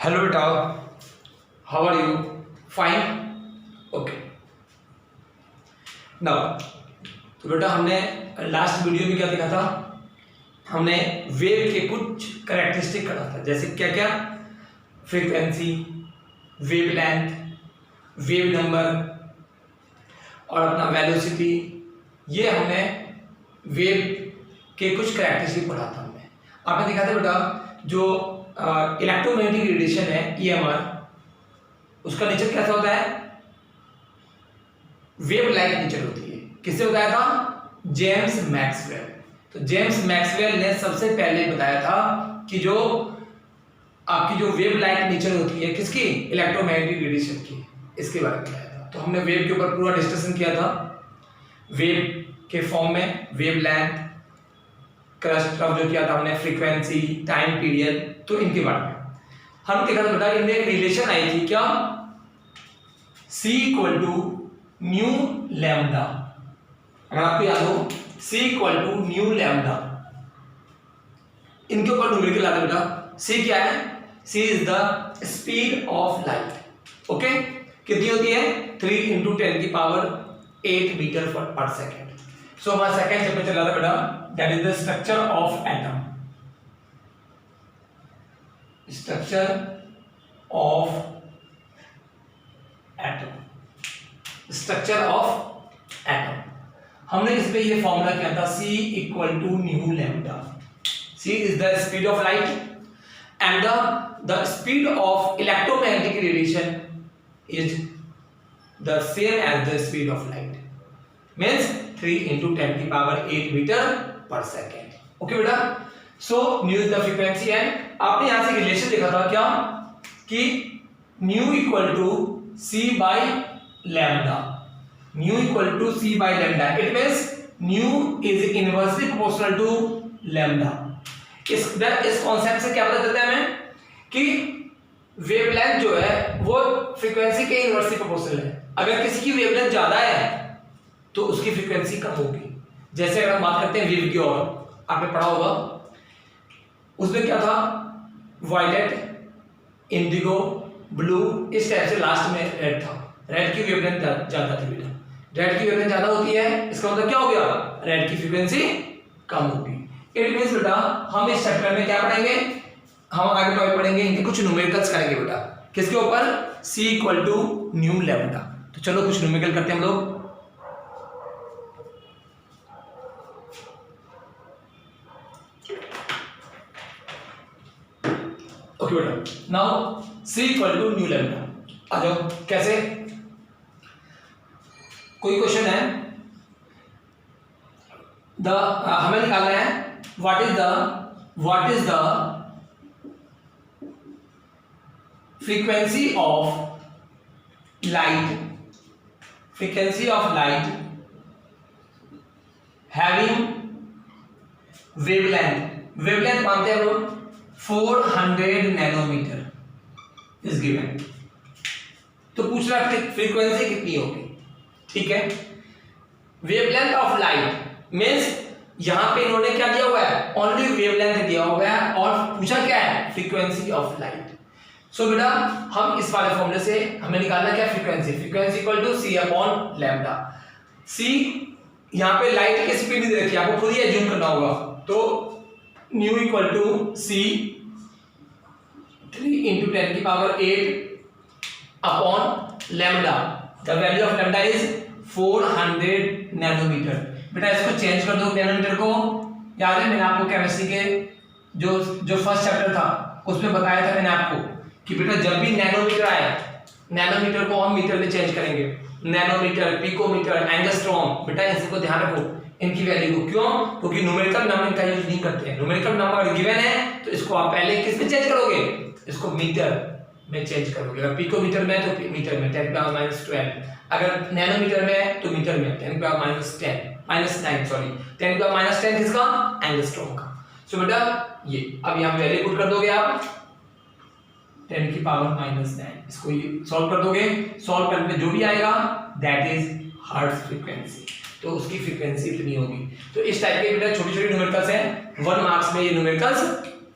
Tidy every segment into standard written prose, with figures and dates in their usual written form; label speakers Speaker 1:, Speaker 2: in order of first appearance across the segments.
Speaker 1: Hello बेटा, how are you? Fine, okay. Now तो बेटा हमने लास्ट वीडियो में क्या देखा था? हमने वेव के कुछ कैरेक्टरिस्टिक करा था, जैसे क्या क्या? Frequency, wave length, wave number और अपना वेलोसिटी। ये हमने वेव के कुछ कैरेक्टरिस्टिक पढ़ा था हमने। आपने देखा था बेटा जो इलेक्ट्रोमैग्नेटिक रेडिएशन है EMR, उसका नेचर कैसा होता है? वेव लाइक नेचर होती है। किससे बताया था? James Maxwell. तो जेम्स मैक्सवेल ने सबसे पहले बताया था कि जो आपकी जो वेव लाइक नेचर होती है किसकी? इलेक्ट्रोमैग्नेटिक रेडिएशन की, इसके बारे में बताया था। तो हमने वेव के ऊपर पूरा डिस्कशन किया था, वेव के फॉर्म में, वेव लेंथ, क्रस्ट जो किया था हमने, फ्रीक्वेंसी, टाइम पीरियड, तो इनके बारे में हम देखा था बेटा। इनमें एक रिलेशन आई थी क्या? C equal to nu lambda. अगर आपको याद हो C equal to nu lambda, इनके ऊपर न्यूमेरिकल आता है बेटा। C क्या है? C is the speed of light. Okay, कितनी होती है? 3 × 10⁸ मीटर पर सेकेंड। सो हमारा सेकेंड चैप्टर चल रहा था बेटा, that is the structure of atom. Structure of atom, structure of atom. हमने इस पे ये फॉर्मूला किया था, C equal to nu lambda. C is the speed of light and the speed of electromagnetic radiation is the same as the speed of light, means 3 × 10⁸ metre per second. Okay बेटा, so nu is the frequency and आपने यहां से relation देखा था क्या कि nu equal to C by lambda. Nu equal to C by lambda, it means nu is inversely proportional to lambda. इस concept से क्या पता चलता है हमें कि वेवलेंथ जो है वो फ्रीक्वेंसी के इनवर्सली प्रोपोर्शनल है। अगर किसी की वेवलेंथ ज्यादा है तो उसकी फ्रीक्वेंसी कम होगी। जैसे अगर हम बात करते हैं वेव की, और आपने पढ़ा होगा उसमें क्या था? वायलेट, इंडिगो, ब्लू, इस टाइप से लास्ट में रेड था। रेड की वेवलेंथ ज्यादा थी बेटा। रेड की वेवलेंथ ज्यादा होती है, इसका मतलब क्या हो गया? रेड की फ्रीक्वेंसी कम होगी। इट मींस बेटा हम इस चैप्टर में क्या पढ़ेंगे? हम आगे टॉपिक पढ़ेंगे, इनके कुछ न्यूमेरिकल्स करेंगे बेटा। किसके ऊपर? C equal to nu lambda. तो चलो कुछ न्यूमेरिकल करते हैं हम लोग। ओके बेटा, now C equal to nu lambda. आ जाओ, कैसे? कोई क्वेश्चन है, हमें निकालना है what is the frequency of light having wavelength मानते हैं लोग 400 नैनोमीटर इज गिवन। तो पूछ रहा है फ्रीक्वेंसी कितनी होगी। ठीक है, वेवलेंथ ऑफ लाइट मींस यहां पे इन्होंने क्या दिया हुआ है? ओनली वेवलेंथ दिया हुआ है और पूछा क्या है? Frequency of light. सो बेटा हम इस वाले फॉर्मूले से हमें निकालना क्या? Frequency equal to C upon lambda. C यहां पे लाइट की स्पीड दे रखी है, आपको खुद ही एज्यूम करना होगा। तो nu equal to C 3 × 10⁸ upon lambda. The value of lambda is 400 nanometre. बेटा इसको चेंज कर दो नैनोमीटर को। याद है मैंने आपको केमिस्ट्री के जो फर्स्ट चैप्टर था उसमें बताया था मैंने आपको कि बेटा जब भी नैनोमीटर आए, नैनोमीटर को हम मीटर में चेंज करेंगे। नैनोमीटर, पिकोमीटर, एंगस्ट्रॉम, बेटा इसको ध्यान रखो इनकी वैल्यू को। क्यों? क्योंकि न्यूमेरिकल नंबर का यूज नहीं करते हैं। न्यूमेरिकल नंबर गिवन है तो इसको आप पहले किस में चेंज करोगे? इसको मीटर में चेंज करोगे। अगर पिकोमीटर में तो मीटर में 10⁻⁻12, अगर नैनोमीटर में तो मीटर में 10⁻⁻10 सॉरी 10⁻⁻10 किसका? एंगस्ट्रॉम का। सो बेटा ये अब यहां वैल्यू पुट कर दोगे आप 10⁻⁻9, इसको ये सॉल्व कर दोगे। सॉल्व करने पे जो भी आएगा दैट इज हर्ट्ज फ्रीक्वेंसी, तो उसकी फ्रीक्वेंसी इतनी होगी। तो इस टाइप के बेटा छोटी छोटी न्यूमेरिकल्स हैं, 1 मार्क्स में ये न्यूमेरिकल्स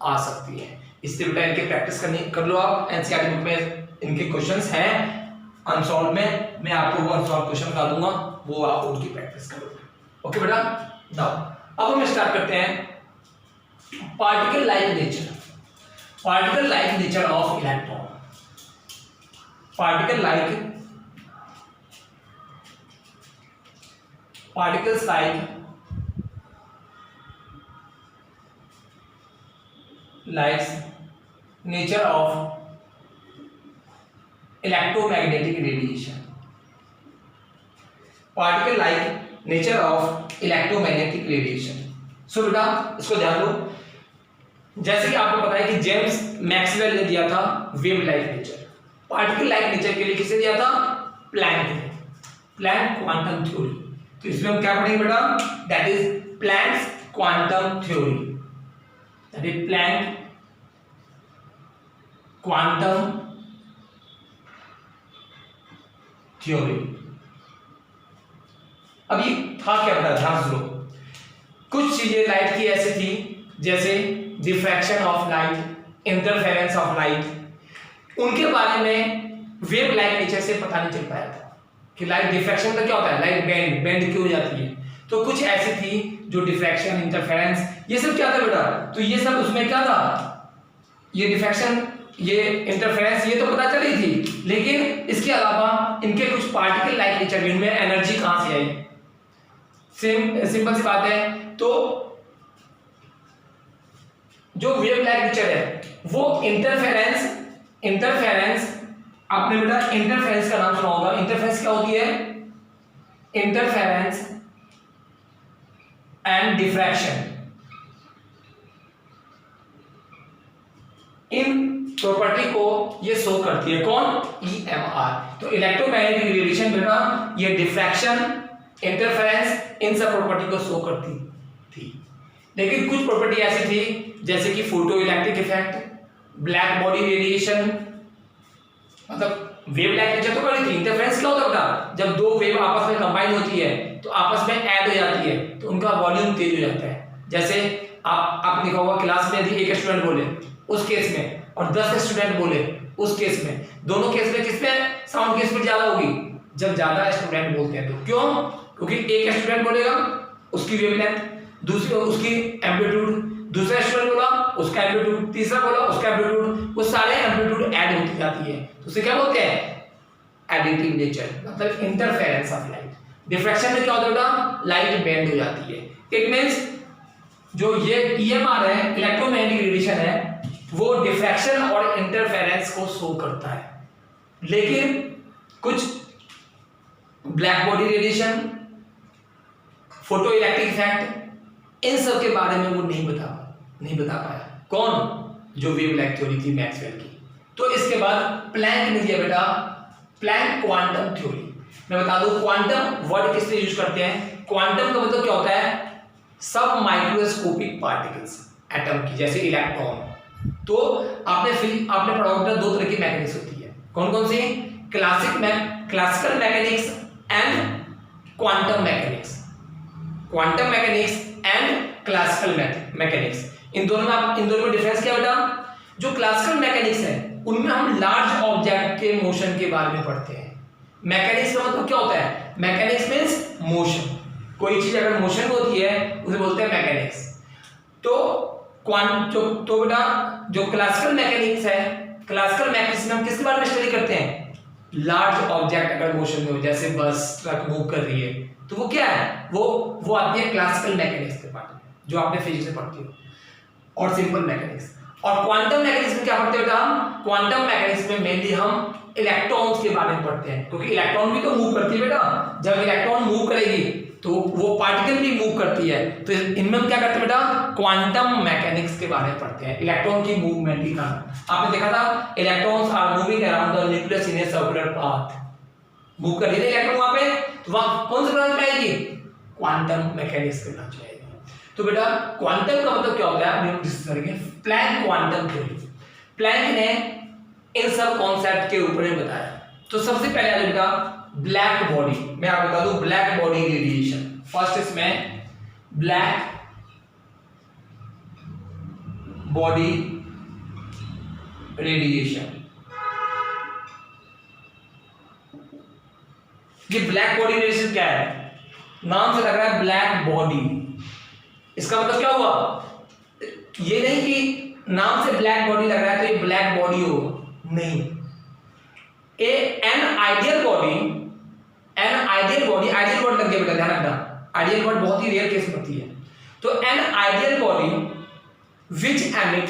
Speaker 1: आ सकती हैं। इससे बेटा इनके प्रैक्टिस कर लो आप। एनसीईआरटी बुक में इनके क्वेश्चंस हैं अनसॉल्व में, मैं आपको वो अनसॉल्व क्वेश्चन बता दूंगा, वो आप उनकी प्रैक्टिस करोगे। ओके बेटा, नाउ अब हम स्टार्ट करते हैं particle like nature. Particle like nature of electron. Particles like nature of electromagnetic radiation. Particle like nature of electromagnetic radiation. सो बेटा इसको ध्यान दो, जैसे कि आपको पता है कि जेम्स मैक्सवेल ने दिया था wave like nature. Particle like nature के लिए किसे दिया था? प्लैंक ने, प्लैंक क्वांटम थ्योरी। तो इसमें हम क्या पढ़ेंगे बेटा? That is Planck's quantum theory, that is Planck quantum theory. अब ये था क्या बेटा? ध्यान से लो, कुछ चीजें लाइट की ऐसी थी जैसे diffraction of light, interference of light, उनके बारे में वेव लाइक नेचर से पता नहीं चल पाया था कि लाइट डिफ्रैक्शन का क्या होता है, लाइट बेंड क्यों हो जाती है। तो कुछ ऐसी थी जो डिफ्रैक्शन, इंटरफेरेंस, ये सब क्या था बेटा? तो ये सब उसमें क्या था? ये डिफ्रैक्शन, ये इंटरफेरेंस, ये तो पता चली थी, लेकिन इसके अलावा इनके कुछ पार्टिकल लाइक नेचर, इनमें एनर्जी कहां से आई? सिंपल सी बात है। तो जो वेव लाइक नेचर है वो इंटरफेरेंस आपने बेटा इंटरफेरेंस का नाम सुना होगा। इंटरफेरेंस क्या होती है? Interference and diffraction, in property को ये शो करती है। कौन? EMR। तो इलेक्ट्रोमैग्नेटिक रेडिएशन बेटा ये डिफ्रैक्शन, इंटरफेरेंस, इन सब प्रॉपर्टी को शो करती थी। लेकिन कुछ प्रॉपर्टी ऐसी थी जैसे कि photo electric effect, black body radiation, मतलब वेव लाइक नेचर तो कर रही थी। इंटरफेरेंस क्या होता है बेटा? जब दो वेव आपस में कंबाइन होती है तो आपस में ऐड हो जाती है तो उनका वॉल्यूम तेज हो जाता है। जैसे आपने देखा होगा क्लास में यदि एक स्टूडेंट बोले उस केस में और 10 स्टूडेंट बोले उस केस में, दोनों केस में किस पे साउंड की स्पीड ज्यादा होगी? जब ज्यादा स्टूडेंट बोलते हैं। तो क्यों? क्योंकि एक स्टूडेंट बोलेगा उसकी वेवलेंथ, दूसरी उसकी एम्पलीट्यूड, दूसरा स्टूडेंट बोला उसका एम्पलीट्यूड, तीसरा बोला उसका एम्पलीट्यूड, वो सारे एम्पलीट्यूड ऐड होती जाती है। तो उसे क्या बोलते हैं? एडिटिव नेचर, मतलब इंटरफेरेंस ऑफ लाइट। डिफ्रैक्शन में क्या होता है बेटा? लाइट बेंड हो जाती है। इट मींस जो ये EMR है, इलेक्ट्रोमैग्नेटिक रेडिएशन है, वो डिफ्रैक्शन और इंटरफेरेंस को शो करता है। लेकिन कुछ black body radiation, photo electric effect, इन सब के बारे में वो नहीं बता पाया। कौन? जो वेव लाइक थ्योरी थी मैक्सवेल की। तो इसके बाद प्लैंक ने दिया बेटा प्लैंक क्वांटम थ्योरी। मैं बता दूं क्वांटम वर्ड किस लिए यूज करते हैं? क्वांटम का मतलब क्या होता है? सब माइक्रोस्कोपिक पार्टिकल्स, एटम की, जैसे इलेक्ट्रॉन। तो आपने पढ़ा होगा दो तरह की मैकेनिक्स होती है। कौन कौन सी? Classical mechanics and quantum mechanics. Quantum mechanics and classical mechanics, इन दोनों में डिफरेंस क्या बेटा? जो क्लासिकल मैकेनिक्स है उनमें हम लार्ज ऑब्जेक्ट के मोशन के बारे में पढ़ते हैं। मैकेनिक्स का मतलब क्या होता है? मैकेनिक्स मींस मोशन, कोई चीज अगर मोशन में होती है उसे बोलते हैं मैकेनिक्स। तो बेटा जो क्लासिकल मैकेनिक्स है, क्लासिकल मैकेनिक्स में हम किसके बारे में स्टडी करते हैं? लार्ज ऑब्जेक्ट अगर मोशन में हो, जैसे बस, ट्रक मूव कर रही है, तो वो क्या है? वो आती है क्लासिकल मैकेनिक्स के पार्ट में, जो आपने फिजिक्स में पढ़ती हो, और सिंपल मैकेनिक्स। और क्वांटम मैकेनिक्स में क्या पढ़ते हैं बेटा? हम क्वांटम मैकेनिक्स में मेनली हम इलेक्ट्रॉन्स के बारे में पढ़ते हैं, क्योंकि इलेक्ट्रॉन भी तो मूव करती है बेटा। जब इलेक्ट्रॉन मूव करेगी तो वो पार्टिकल भी मूव करती है। तो इनमें हम क्या करते हैं बेटा? क्वांटम मैकेनिक्स के बारे में पढ़ते हैं, इलेक्ट्रॉन की मूवमेंट के कारण। आपने देखा था electrons are moving around the nucleus in a circular path, move कर रही है इलेक्ट्रॉन वहां पे, तो वहां कौन सी ब्रांच में आएगी? क्वांटम मैकेनिक्स की ब्रांच में आएगी। तो बेटा क्वांटम का मतलब क्या होता है अभी हम डिस्कस करेंगे। प्लैंक क्वांटम थ्योरी, प्लैंक ने इन सब कॉन्सेप्ट के ऊपर ही बताया। तो सबसे पहले आ बेटा ब्लैक बॉडी। मैं आपको बता दूं ब्लैक बॉडी रेडिएशन। फर्स्ट इसमें ब्लैक बॉडी रेडिएशन। ये ब्लैक बॉडी रेडिएशन क्या है? नाम से लग रहा है ब्लैक बॉडी। इसका मतलब क्या हुआ? ये नहीं कि नाम से ब्लैक बॉडी लग रहा है तो ये ब्लैक बॉडी होगा, नहीं। N ideal body ideal word लग गया बेटा, ध्यान रखना। आइडियल वर्ड बहुत ही रेयर केस में होती है। तो an ideal body which emit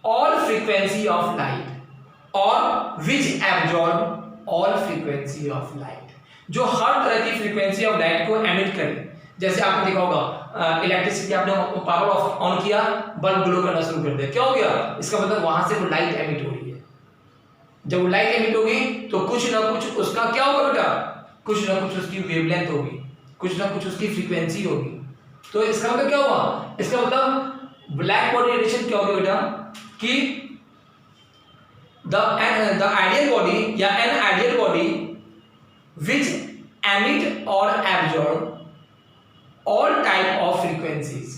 Speaker 1: all frequency of light और which absorb all frequency of light, जो हर तरह की फ्रीक्वेंसी ऑफ लाइट को एमिट करे। जैसे आपने देखा होगा इलेक्ट्रिसिटी, आपने पावर ऑन किया, बल्ब ग्लो करना शुरू कर दिया, क्या हो गया? इसका मतलब वहां से वो लाइट एमिट हो रही है। जब वो लाइट एमिट होगी तो कुछ ना कुछ उसका क्या होगा बेटा? कुछ ना कुछ उसकी वेवलेंथ होगी, कुछ ना कुछ उसकी फ्रीक्वेंसी होगी। तो इसका मतलब क्या हुआ? इसका मतलब ब्लैक बॉडी रेडिएशन क्या होगा बेटा कि द आइडियल बॉडी या N ideal body which emit और absorb all type of frequencies,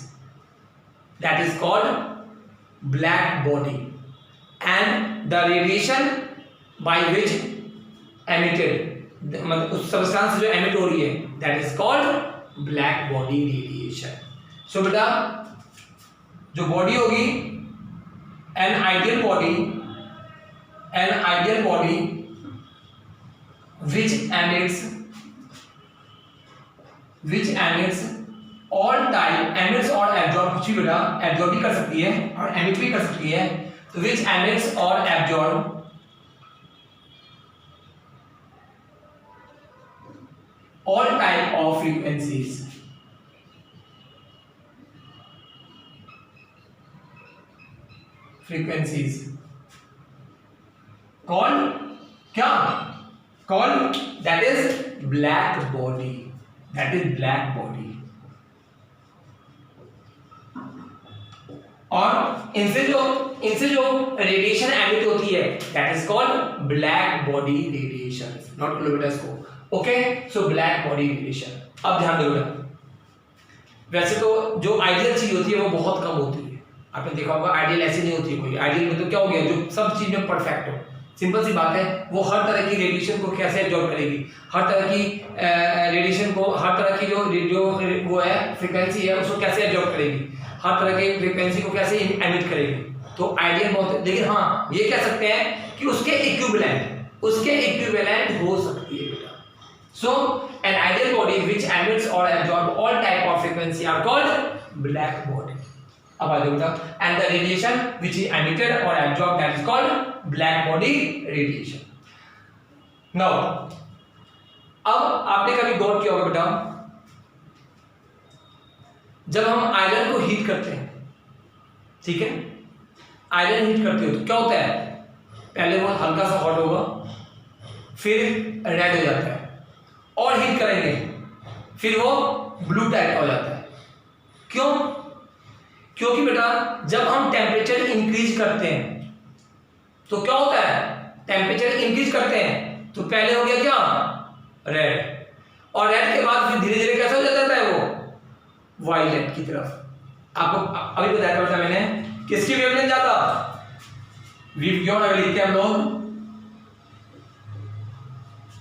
Speaker 1: that is called black body, and the radiation by which emitted, मतलब उस सब्सटेंस जो एमिट हो रही है, that is called black body radiation. So बेटा जो बॉडी होगी an ideal body which emits all time, emits और एब्जॉर्ब, कुछ भी बेटा एब्जॉर्ब भी कर सकती है और एमिट भी कर सकती है। तो विच एमिट्स और absorb all type of frequencies called क्या? Called that is black body, that is black body. और इनसे जो रेडिएशन एमिट होती है that is called black body radiation, not kilometers. Okay, so black body radiation. अब ध्यान दो बेटा, वैसे तो जो आइडियल चीज होती है वो बहुत कम होती है। आपने देखा होगा आइडियल ऐसी नहीं होती कोई। आइडियल में तो क्या हो गया? जो सब चीज में परफेक्ट हो। सिंपल सी बात है, वो हर तरह की रेडिएशन को कैसे एब्जॉर्ब करेगी, हर तरह की रेडिएशन को, हर तरह की जो वो है फ्रीक्वेंसी है उसको कैसे एब्जॉर्ब करेगी, हर तरह की फ्रीक्वेंसी को कैसे एमिट करेगी। तो आइडियल बहुत है, लेकिन हाँ ये कह सकते हैं कि उसके इक्विवेलेंट हो सकती है बेटा। So an ideal body which emits और absorb all type of frequency are called black body. अब आ जाओ बेटा, and the radiation which is emitted और absorb that is called black body radiation. Now अब आपने कभी गौर किया होगा बेटा, जब हम आयरन को हीट करते हैं, ठीक है, आयरन हीट करते हो तो क्या होता है? पहले वो हल्का सा हॉट होगा, फिर रेड हो जाता है, और हीट करेंगे फिर वो ब्लू टाइप का हो जाता है। क्यों? क्योंकि बेटा जब हम टेम्परेचर इंक्रीज करते हैं तो क्या होता है? टेम्परेचर इंक्रीज करते हैं तो पहले हो गया क्या? रेड, और रेड के बाद फिर धीरे धीरे कैसा हो जाता है? वो वायलेट की तरफ। आपको अभी बताया था मैंने, किसकी वेवलेंथ ज्यादा? विबग्योर अगर लिखते हैं हम लोग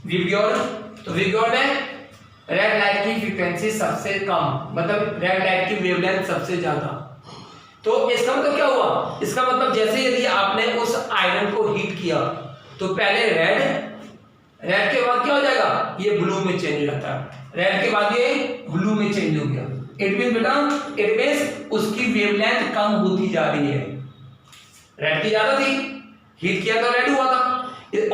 Speaker 1: विबग्योर, तो विबग्योर में रेड लाइट की फ्रीक्वेंसी सबसे कम, मतलब रेड लाइट की वेवलेंथ सबसे ज्यादा। तो इसका मतलब क्या हुआ? इसका मतलब जैसे यदि आपने उस आयरन को हीट किया तो पहले रेड के बाद क्या हो जाएगा? ये ब्लू में चेंज हो जाता है, रेड के बाद ये ब्लू में चेंज हो गया। इट मींस बेटा, इट मींस उसकी वेवलेंथ कम होती जा रही है। रेड की ज्यादा थी, हीट किया तो रेड हुआ था,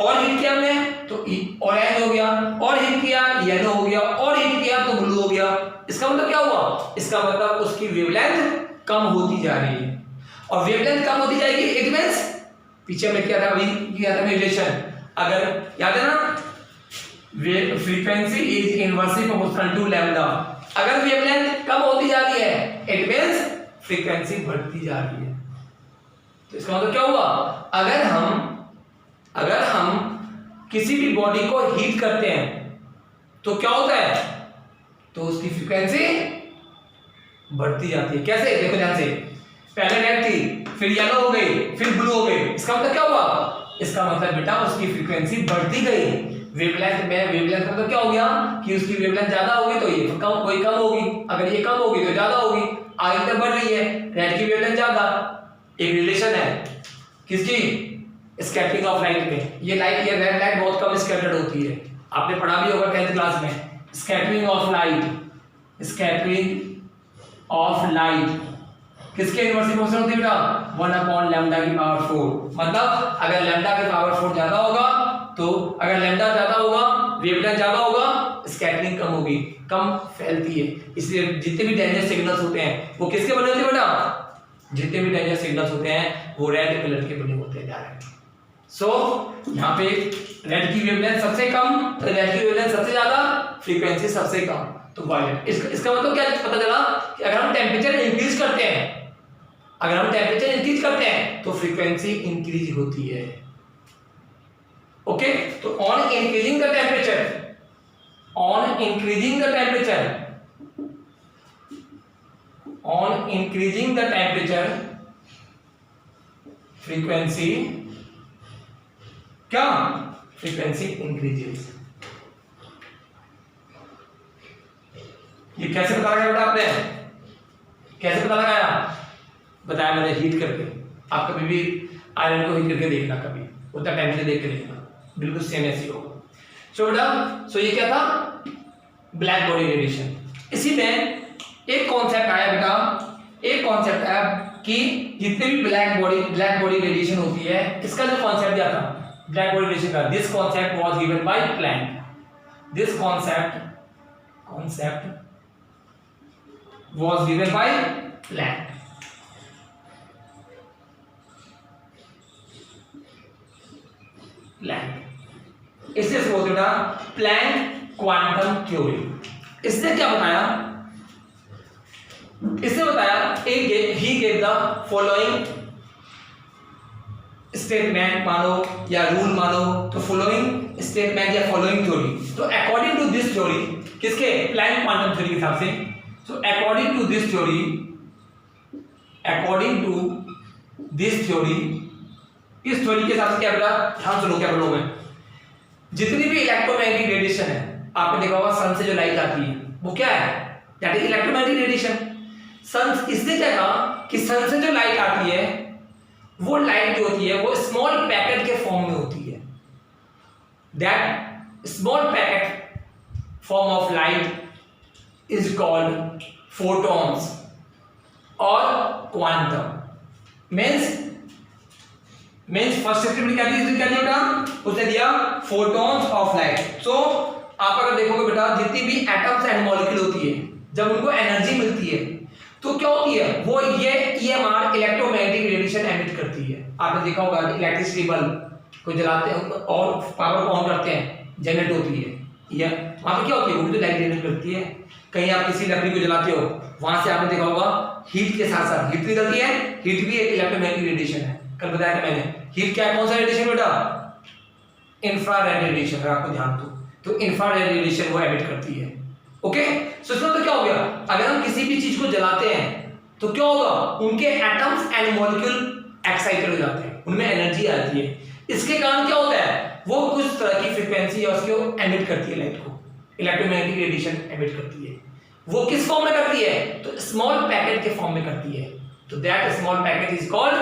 Speaker 1: और हीट किया हमने तो ऑरेंज हो गया, और हीट किया येलो हो गया, और हीट किया तो ब्लू हो गया। इसका मतलब क्या हुआ? इसका मतलब उसकी वेवलेंथ कम होती जा रही है, और वेवलेंथ कम होती जाएगी। इट मींस पीछे में क्या था, अभी किया था रेडिएशन, अगर याद है ना, frequency is inversely proportional to lambda. अगर वेवलेंथ कम होती जा रही है इट मींस फ्रीक्वेंसी बढ़ती जा रही है। तो इसका मतलब क्या हुआ? अगर हम किसी भी बॉडी को हीट करते हैं तो क्या होता है? तो उसकी फ्रीक्वेंसी बढ़ती जाती है। कैसे? देखो ध्यान से, पहले रेड थी, फिर येलो हो गई, फिर ब्लू हो गई। इसका मतलब क्या हुआ? इसका मतलब बेटा उसकी फ्रीक्वेंसी बढ़ती गई। वेवलेंथ में, वेवलेंथ का मतलब क्या हो गया कि उसकी वेवलेंथ ज्यादा होगी तो ये कम, कोई कम होगी, अगर ये कम होगी तो ज्यादा होगी। आगे तक बढ़ रही है, रेड की वेवलेंथ ज्यादा। एक रिलेशन है किसकी? स्कैटरिंग ऑफ लाइट में। ये लाइट, ये रेड लाइट बहुत कम स्कैटर्ड होती है, आपने पढ़ा भी होगा 10th क्लास में। Scattering of light, scattering of light किसके इनवर्स प्रोपोर्शनल होती है बेटा? 1 अपॉन लैम्डा की पावर 4। मतलब अगर लैम्डा की पावर 4 ज्यादा होगा तो, अगर लैम्डा ज्यादा होगा, वेवलेंथ ज्यादा होगा, स्कैटरिंग कम होगी, कम फैलती है। इसलिए जितने भी डेंजर सिग्नल्स होते हैं वो किसके बने होते हैं बेटा? जितने भी डेंजर सिग्नल्स होते हैं वो रेड कलर के बने होते हैं डायरेक्ट। सो यहाँ पे रेड की वेवलेंथ सबसे कम, तो रेड की वेवलेंथ सबसे ज्यादा, फ्रीक्वेंसी सबसे कम, तो वायलेट। इसका मतलब क्या पता चला कि अगर हम टेम्परेचर इंक्रीज करते हैं, अगर हम टेम्परेचर इंक्रीज करते हैं तो फ्रीक्वेंसी इंक्रीज होती है। ओके, तो on increasing the temperature, on increasing the temperature, on increasing the temperature, frequency क्या? Frequency increases. ये कैसे पता लगाया बेटा आपने? कैसे पता लगाया? बताया मैंने, हीट करके। आप कभी भी आयरन को हीट करके देखना, कभी उतना टेम्परेचर देख के देखना, बिल्कुल सेम ऐसे ही होगा। सो बेटा, सो ये क्या था? Black body radiation. इसी में एक कॉन्सेप्ट आया बेटा, एक कॉन्सेप्ट आया कि जितने भी ब्लैक बॉडी रेडिएशन होती है, इसका जो कॉन्सेप्ट दिया था ब्लैक बॉडी रेडिएशन का, this concept was given by Planck. This concept was given by Planck. Planck, इससे बोलते बेटा प्लैंक क्वांटम थ्योरी। इसने क्या बताया? इसने बताया he gave the following statement मानो या रूल मानो, तो फॉलोइंग स्टेटमेंट या फॉलोइंग थ्योरी। तो अकॉर्डिंग टू दिस थ्योरी, किसके? प्लैंक क्वांटम थ्योरी के हिसाब से। So according to this theory, according to this theory, इस थ्योरी के हिसाब से क्या बेटा? ध्यान सुनो क्या बोलूं मैं। जितनी भी इलेक्ट्रोमैग्नेटिक रेडिएशन है, आपने देखा होगा सन से जो लाइट आती है वो क्या है? That is electromagnetic radiation. Sun, इसने क्या कहा कि सन से जो लाइट आती है वो लाइट जो होती है वो स्मॉल पैकेट के फॉर्म में होती है। That small packet form of light is called photons और क्वांटम। मींस फर्स्ट स्टेटमेंट क्या दिया बेटा? उसने दिया फोटॉन्स ऑफ लाइट। सो आप अगर देखोगे बेटा, जितनी भी एटम्स एंड मॉलिक्यूल होती है, जब उनको एनर्जी मिलती है तो क्या होती है? वो ये EMR इलेक्ट्रोमैग्नेटिक रेडिएशन एमिट करती है। आपने देखा होगा इलेक्ट्रिसिटी बल्ब को जलाते हैं और पावर ऑन करते हैं, जनरेट होती है, या वहां पे क्या होती है? वो भी तो लाइट जनरेट करती है। कहीं आप किसी लकड़ी को जलाते हो, वहां से आपने देखा होगा हीट के साथ साथ हीट निकलती है। हीट भी एक इलेक्ट्रोमैग्नेटिक रेडिएशन है, कल बताया था मैंने। हीट क्या है? कौन सा रेडिएशन बेटा? Infrared radiation. अगर आपको ध्यान तो इंफ्रारेड रेडिएशन वो एमिट करती है। ओके, सो इसमें तो क्या हो गया? अगर हम किसी भी चीज को जलाते हैं तो क्या होगा? उनके एटम्स एंड मॉलिक्यूल एक्साइटेड हो जाते हैं, उनमें एनर्जी आती है। इसके कारण क्या होता है? वो कुछ तरह की फ्रीक्वेंसी या उसको एमिट करती है, लाइट को इलेक्ट्रोमैग्नेटिक रेडिएशन एमिट करती है। वो किस फॉर्म में करती है? तो स्मॉल पैकेट के फॉर्म में करती है। तो that small packet is called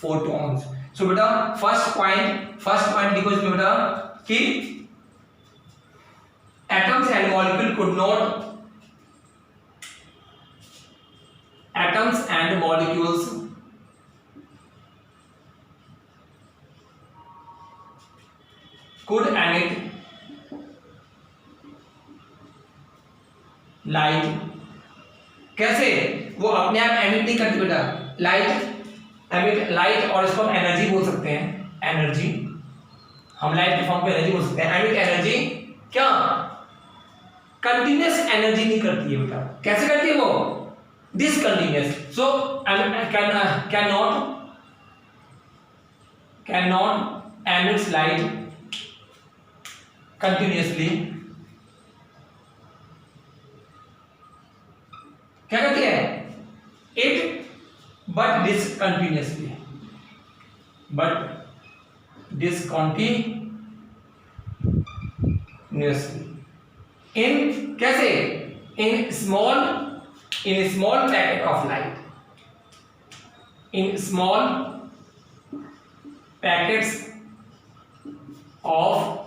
Speaker 1: photons. So बेटा फर्स्ट पॉइंट लिखो इसमें बेटा कि atoms and molecule could not, atoms and molecules could emit light। कैसे? वो अपने आप एमिट नहीं करती बेटा, लाइट, और इसको हम एनर्जी बोल सकते हैं। एनर्जी, हम लाइट के फॉर्म पे एनर्जी बोल सकते हैं। एमिट एनर्जी क्या? कंटिन्यूअस एनर्जी नहीं करती है बेटा। कैसे करती है वो? डिसकंटिन्यूअस। सो cannot emits light continuously। क्या करती है? It but discontinuously, but discontinuously in कैसे, in small packet of light, in small packets of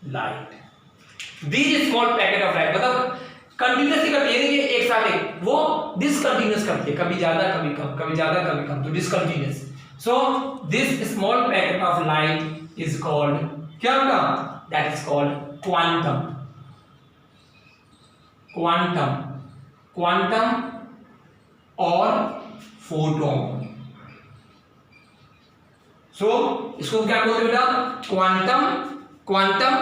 Speaker 1: light. These small packet of light मतलब कंटिन्यूसली करती है, ये एक साथ एक, वो डिसकंटिन्यूअस करती है, कभी ज्यादा कभी कम, कभी ज्यादा कभी कम, तो discontinuous. So this small packet of light is called, क्या होगा, that is called quantum. Quantum और फोटोन. सो इसको क्या बोलते हैं बेटा, क्वांटम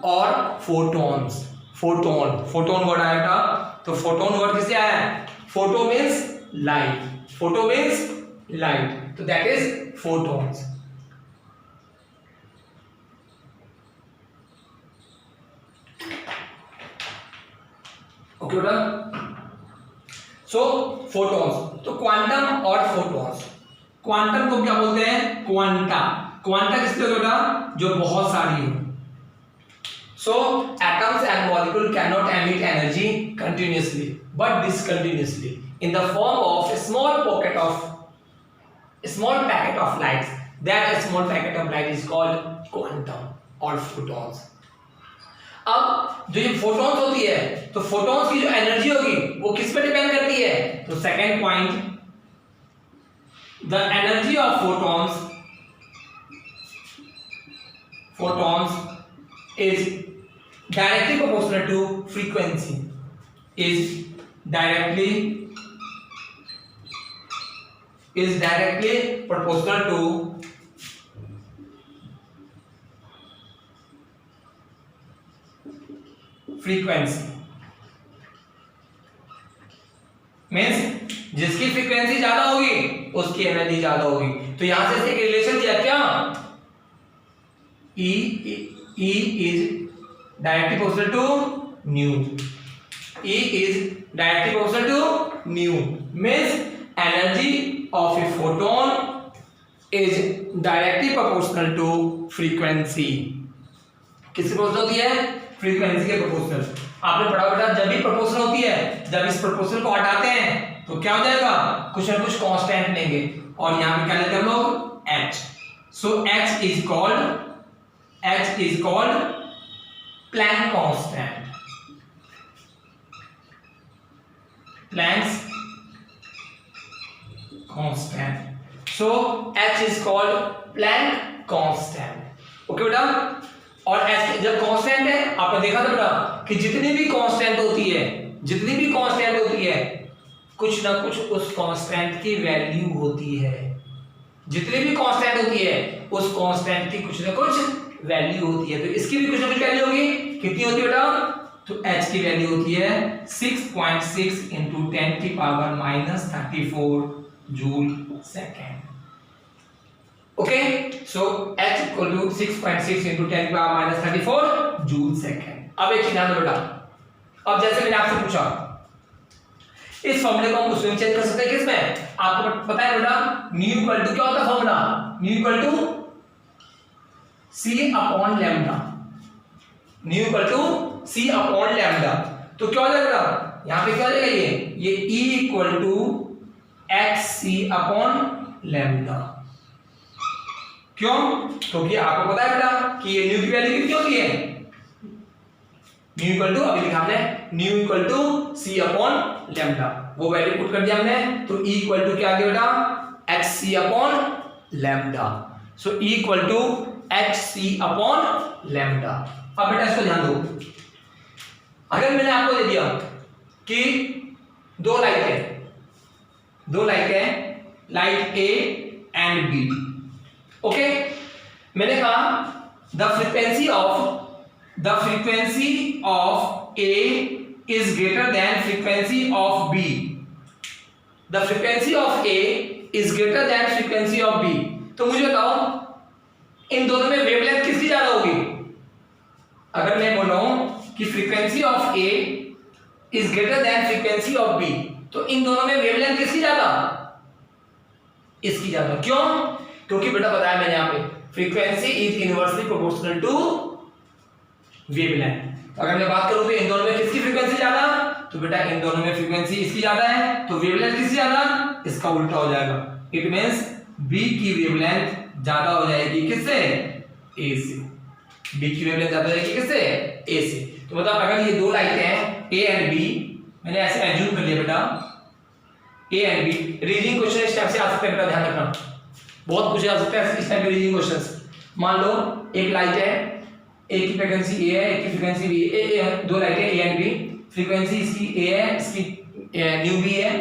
Speaker 1: और फोटॉन्स. फोटोन वर्ड आया बेटा, तो फोटोन वर्ड किससे आया है, फोटो मीन्स लाइट, तो दैट इज फोटॉन्स. ओके बेटा, सो फोटॉन्स, तो क्वांटम और फोटॉन्स. क्वांटम को क्या बोलते हैं, क्वांटा किससे होगा बेटा, जो बहुत सारी हो. So atoms and molecule cannot emit energy continuously but discontinuously in the form of a small packet of light. That small packet of light is called quantum or photons. अब जो ये photons होती है, तो photons की जो energy होगी वो किस पे डिपेंड करती है, तो second point, the energy of photons is directly proportional to frequency, is directly proportional to frequency. Means जिसकी फ्रीक्वेंसी ज्यादा होगी उसकी एनर्जी ज्यादा होगी. तो यहां से एक रिलेशन दिया क्या, E is directly proportional to nu. E is directly proportional to nu. Means energy of a photon is directly proportional to frequency. किससे प्रोपोर्शनल होती है, फ्रीक्वेंसी के प्रोपोर्शनल. आपने पढ़ा बेटा, जब भी प्रोपोर्शनल होती है, जब इस प्रोपोर्शनल को हटाते हैं तो क्या हो जाएगा, कुछ ना कुछ कांस्टेंट लेंगे, और यहां पे क्या लेते हैं हम लोग, h. So h is called Planck constant. Planck's constant. So h is called Planck constant. Okay बेटा, और h जब कांस्टेंट है, आपने देखा था बेटा कि जितनी भी कांस्टेंट होती है कुछ ना कुछ उस कांस्टेंट की वैल्यू होती है. जितनी भी कांस्टेंट होती है उस कांस्टेंट की कुछ ना कुछ वैल्यू होती है. तो इसकी भी कुछ ना कुछ वैल्यू होगी. कितनी होती है बेटा, तो h की वैल्यू होती है 6.6 into 10 की power -34 joule second. Okay, so h equal to 6.6 into 10 की पावर -34 जूल सेकेंड. अब एक चीज ध्यान दो बेटा, अब जैसे मैंने आपसे पूछा, इस फॉर्मूले को हम उसमें चेंज कर सकते हैं. किसमें, आपको पता है बेटा, न्यू इक्वल टू क्या होता है formula, nu equal to C upon lambda. Nu equal to C upon lambda. तो क्या हो जाएगा, यहां पे क्या हो जाएगा, ये E equal to XC upon lambda. क्यों, क्योंकि आपको पता है बेटा कि ये न्यू की वैल्यू कितनी होती है, न्यू इक्वल टू, अभी लिखा हमने nu equal to C upon lambda, वो वैल्यू पुट कर दिया हमने. तो E इक्वल टू क्या आ गया बेटा, XC upon lambda. So E equal to HC upon lambda. अब बेटा इसको ध्यान दो, अगर मैंने आपको दे दिया कि दो लाइट है, light A and B. Okay, मैंने कहा the frequency of A is greater than frequency of B. The frequency of A is greater than frequency of B. तो मुझे बताओ इन दोनों में वेवलेंथ किसकी ज्यादा होगी. अगर मैं बोल रहा हूं कि frequency of A is greater than frequency of B, तो इन दोनों में वेवलेंथ किसकी ज्यादा, इसकी ज्यादा। क्यों? क्योंकि बेटा बताया मैंने यहाँ पे frequency is inversely proportional to wavelength. अगर मैं बात करूं तो इन दोनों में किसकी फ्रीक्वेंसी ज्यादा, तो बेटा इन दोनों में फ्रीक्वेंसी इसकी ज्यादा है, तो वेवलेंथ किसकी ज्यादा, इसका उल्टा हो जाएगा। इट मींस बी की वेवलेंथ ज्यादा हो जाएगी किससे, ए से। बी की वेवलेंथ ज्यादा हो जाएगी किससे, ए से। तो मतलब अगर ये दो लाइटें हैं ए एंड बी, मैंने ऐसे एज्यूम कर लिया बेटा A and B, reasoning question इस टाइप से आ सकते हैं बेटा, ध्यान रखना बहुत पूछे जा सकते हैं इस टाइप के रीजनिंग क्वेश्चंस। मान लो एक लाइट है, ए की फ्रीक्वेंसी ए है, एक की फ्रीक्वेंसी बी है, दो लाइटें ए एंड बी, फ्रीक्वेंसी इसकी ए है, इसकी न्यू बी है।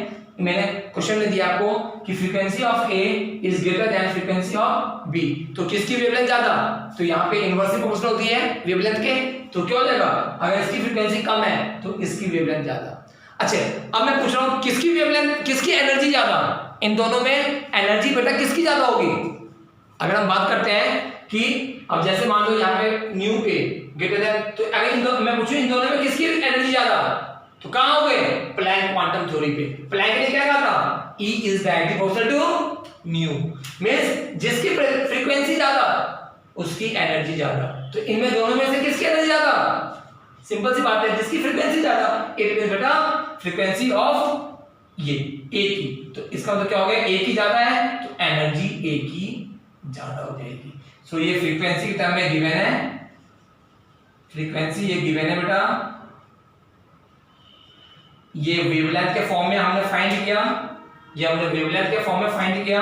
Speaker 1: मैंने क्वेश्चन में दिया आपको कि frequency of A is greater than frequency of B, तो किसकी वेवलेंथ ज्यादा, तो यहाँ पे इनवर्सली प्रोपोर्शनल होती है वेवलेंथ के, तो क्या हो जाएगा, अगर इसकी फ्रीक्वेंसी कम है तो इसकी वेवलेंथ ज्यादा। अच्छा अब मैं पूछ रहा हूं किसकी वेवलेंथ, किसकी एनर्जी ज्यादा, इन दोनों में एनर्जी बेटा किसकी ज्यादा होगी। अगर हम बात करते हैं कि अब जैसे मान लो यहाँ पे न्यू ए ग्रेटर देन, तो अगर मैं पूछूं इन दोनों में किसकी एनर्जी ज्यादा, तो कहां हो गए, प्लैंक क्वांटम थ्योरी पे। प्लैंक ने क्या कहा था, E is directly proportional to nu, means जिसकी फ्रीक्वेंसी ज्यादा उसकी एनर्जी ज्यादा। तो इनमें दोनों में से किसकी एनर्जी ज्यादा, सिंपल सी बात है जिसकी फ्रीक्वेंसी ज्यादा, इट मींस बेटा फ्रीक्वेंसी ऑफ ये ए की, तो इसका मतलब क्या हो गया, ए की ज्यादा है तो एनर्जी ए की ज्यादा हो जाएगी। सो ये फ्रीक्वेंसी की टर्म में गिवन है, फ्रीक्वेंसी ये गिवन है बेटा, ये वेवलेंथ के फॉर्म में हमने फाइंड किया, ये हमने वेवलेंथ के फॉर्म में फाइंड किया,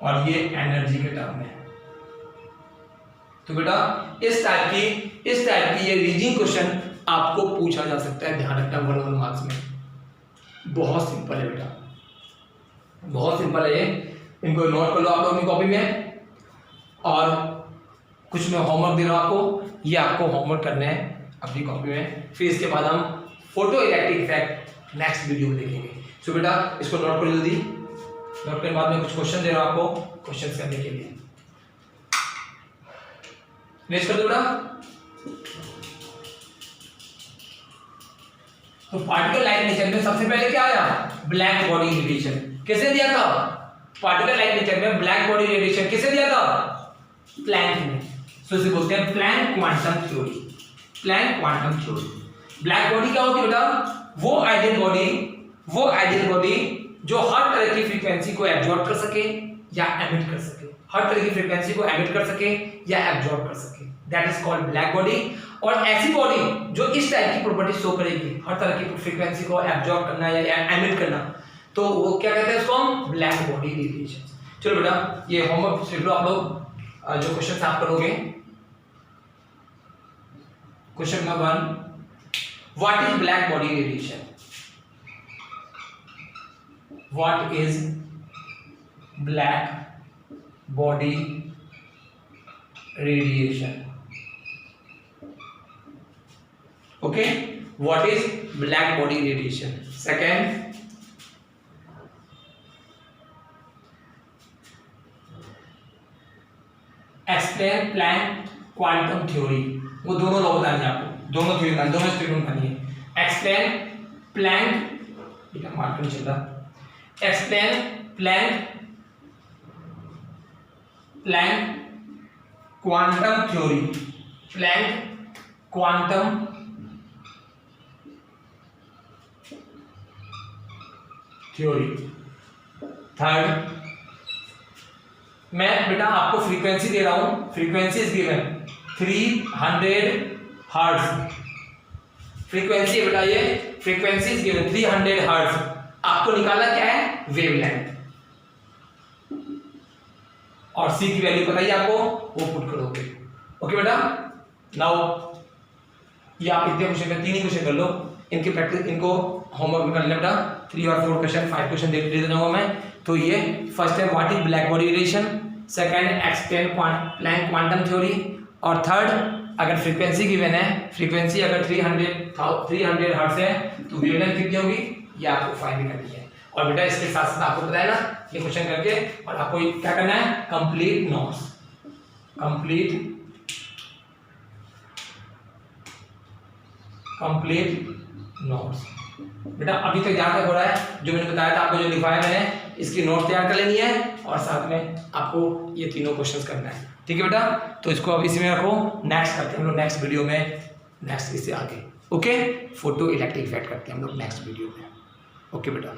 Speaker 1: और ये एनर्जी के टर्म में। तो बेटा इस टाइप की ये रीजनिंग क्वेश्चन आपको पूछा जा सकता है, ध्यान रखना 1 मार्क्स में। बहुत सिंपल है बेटा, बहुत सिंपल है ये, इनको नोट कर लो आप लोग अपनी कॉपी में। और कुछ मैं होमवर्क दे रहा हूं आपको, ये आपको होमवर्क करना है अपनी कॉपी में, फिर इसके बाद हम photo electric effect next video में देखेंगे। सो बेटा इसको नोट कर जल्दी, नोट करने के बाद में कुछ क्वेश्चन दे रहा हूं आपको क्वेश्चन करने के लिए, नेक्स्ट कर दो बेटा। तो पार्टिकल लाइट नेचर में सबसे पहले क्या आया, ब्लैक बॉडी रेडिएशन। किसने दिया था, पार्टिकल लाइट नेचर में ब्लैक बॉडी रेडिएशन किसने दिया था, प्लैंक ने। सो इसे बोलते हैं Planck quantum theory, Planck quantum theory. Black body क्या होती है बेटा, वो आइडियल बॉडी जो हर तरह की फ्रीक्वेंसी को एब्जॉर्ब कर सके या एमिट कर सके, हर तरह की फ्रीक्वेंसी को एमिट कर सके या एब्जॉर्ब कर सके, that is called black body. और ऐसी बॉडी जो इस टाइप की प्रॉपर्टी शो करेगी, हर तरह की फ्रीक्वेंसी को एब्जॉर्ब करना या एमिट करना, तो वो क्या कहते हैं उसको हम, ब्लैक बॉडी रेडिएशन। चलो बेटा ये होमवर्क सीख लो आप लोग, जो क्वेश्चन आप करोगे। Question number 1, what is black body radiation, what is black body radiation, okay, what is black body radiation. Second, explain Planck quantum theory. वो दोनों लोग बताएंगे आपको, दोनों थ्योरी बताएंगे, दोनों स्टेटमेंट बताइए। एक्सप्लेन प्लैंक, बेटा मार्क नहीं चल रहा, explain Planck quantum theory, Planck quantum theory. Third, मैं बेटा आपको फ्रीक्वेंसी दे रहा हूं, frequency is given 300 hertz, frequency है बेटा ये, फ्रीक्वेंसी इज गिवन 300 हर्ट्ज। आपको निकालना क्या है, वेवलेंथ, और सी की वैल्यू बताइए आपको, वो पुट करोगे। ओके बेटा, नाउ ये आप इतने क्वेश्चन में 3 ही क्वेश्चन कर लो, इनकी प्रैक्टिस, इनको होमवर्क में कर लेना बेटा। 3 और 4 क्वेश्चन, 5 क्वेश्चन दे देना होगा मैं। तो ये फर्स्ट है what is black body radiation, second explain Planck quantum theory, और थर्ड अगर फ्रीक्वेंसी गिवन है, फ्रीक्वेंसी अगर 300 हर्ट्ज है तो वेवलेंथ कितनी होगी, ये आपको फाइंड करनी है। और बेटा इसके साथ साथ आपको पता है ना ये क्वेश्चन करके, और आपको क्या करना है, कंप्लीट नोट्स, कंप्लीट नोट्स बेटा अभी तक जहाँ तक हो रहा है जो मैंने बताया था आपको, जो लिखवाया मैंने, इसकी नोट तैयार कर लेनी है और साथ में आपको ये तीनों क्वेश्चंस करना है। ठीक है बेटा, तो इसको अब इसी में रखो, नेक्स्ट करते हैं हम लोग नेक्स्ट वीडियो में, नेक्स्ट इससे आगे। ओके, फोटो इलेक्ट्रिक इफेक्ट करते हैं हम लोग नेक्स्ट वीडियो में। ओके बेटा।